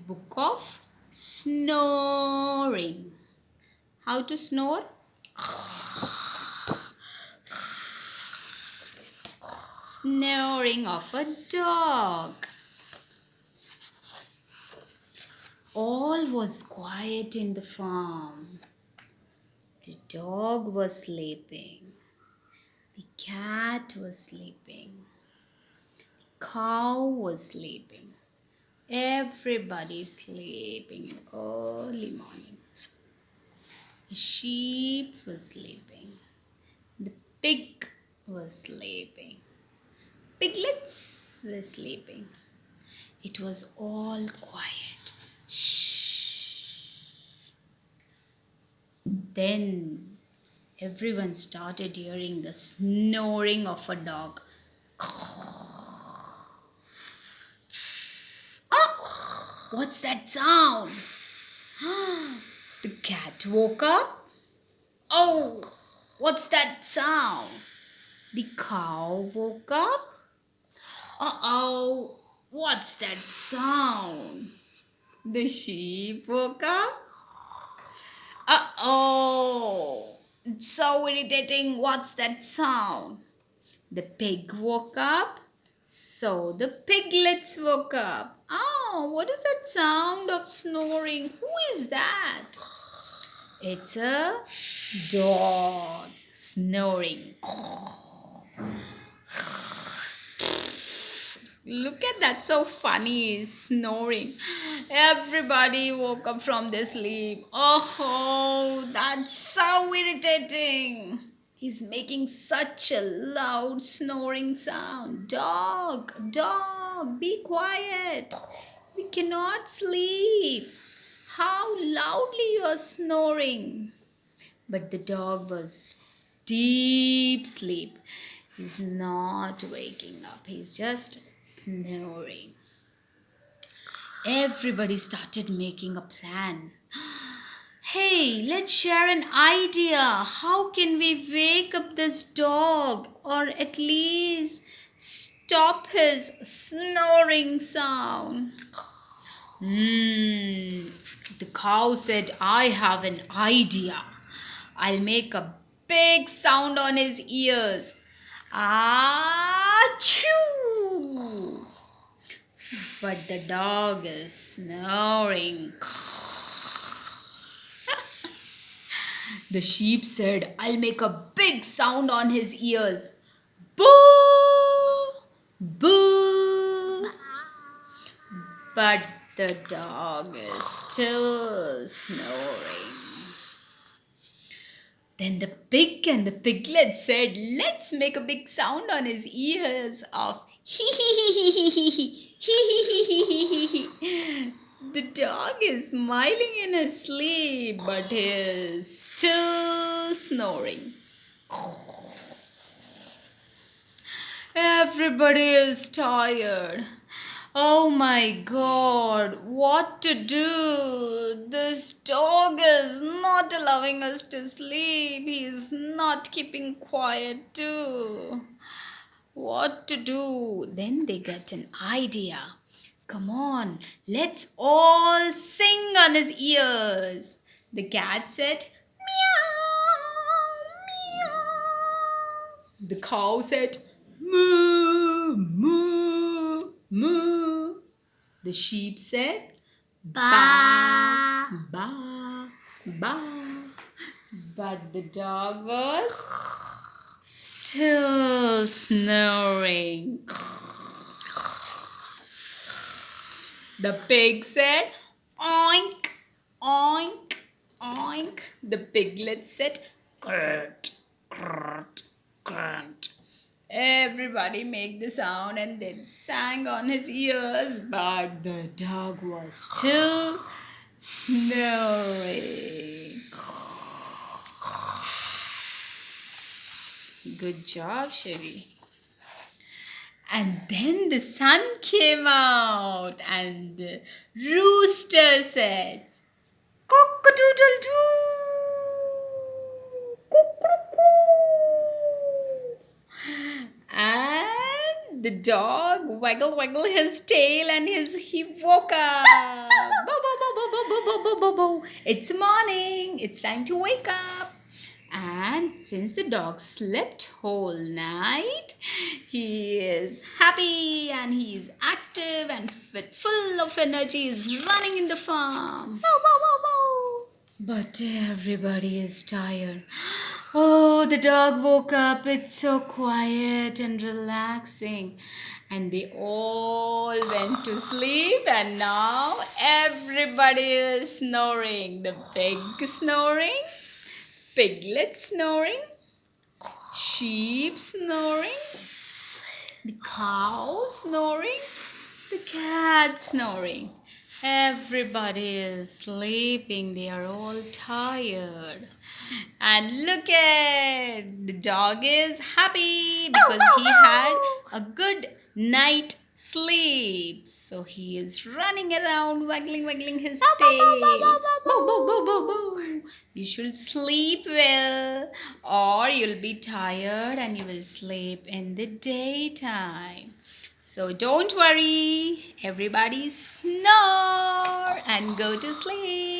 Book of Snoring. How to snore? Snoring of a dog. All was quiet in the farm. The dog was sleeping. The cat was sleeping. The cow was sleeping. Everybody sleeping early morning. The sheep was sleeping. The pig was sleeping. Piglets were sleeping. It was all quiet. Shh. Then everyone started hearing the snoring of a dog. Ah, what's that sound? The cat woke up. Oh, what's that sound? The cow woke up. Uh-oh, what's that sound? The sheep woke up. Uh-oh, it's so irritating. What's that sound? The pig woke up. So the piglets woke up. Oh, what is that sound of snoring? Who is that? It's a dog snoring. Look at that, so funny, snoring. Everybody woke up from their sleep. Oh, that's so irritating. He's making such a loud snoring sound. Dog, dog, be quiet. We cannot sleep. How loudly you are snoring. But the dog was deep sleep. He's not waking up. He's just snoring. Everybody started making a plan. Hey, let's share an idea. How can we wake up this dog or at least stop his snoring sound? The cow said, I have an idea. I'll make a big sound on his ears. Achoo! But the dog is snoring. The sheep said, I'll make a big sound on his ears. Boo! Boo! But the dog is still snoring. Then the pig and the piglet said, let's make a big sound on his ears of hee hee hee hee hee hee hee hee. The dog is smiling in his sleep, but he is still snoring. Everybody is tired. Oh my God, what to do? This dog is not allowing us to sleep. He is not keeping quiet too. What to do? Then they get an idea. Come on, let's all sing on his ears. The cat said, meow, meow. The cow said, moo, moo, moo. The sheep said, ba, ba, ba. But the dog was still snoring. The pig said, oink, oink, oink. The piglet said, grrt, grrt, grrt. Everybody made the sound and then sang on his ears, but the dog was still snoring. Good job, Sherry. And then the sun came out and the rooster said, cock-a-doodle-doo, cock-a-doodle-doo. And the dog waggled his tail and he woke up. bow, bow, bow. It's morning. It's time to wake up. And since the dog slept whole night, he is happy and he is active and full of energy. Is running in the farm. Bow, bow, bow, bow. But everybody is tired. Oh, the dog woke up. It's so quiet and relaxing. And they all went to sleep, and now everybody is snoring. The pig snoring, piglet snoring, sheep snoring, the cow snoring, the cat snoring. Everybody is sleeping. They are all tired. And look at the dog is happy because he had a good night sleep. So he is running around, waggling his tail. Bow, bow, bow, bow, bow. You should sleep well, or you'll be tired and you will sleep in the daytime. So don't worry, everybody snore and go to sleep.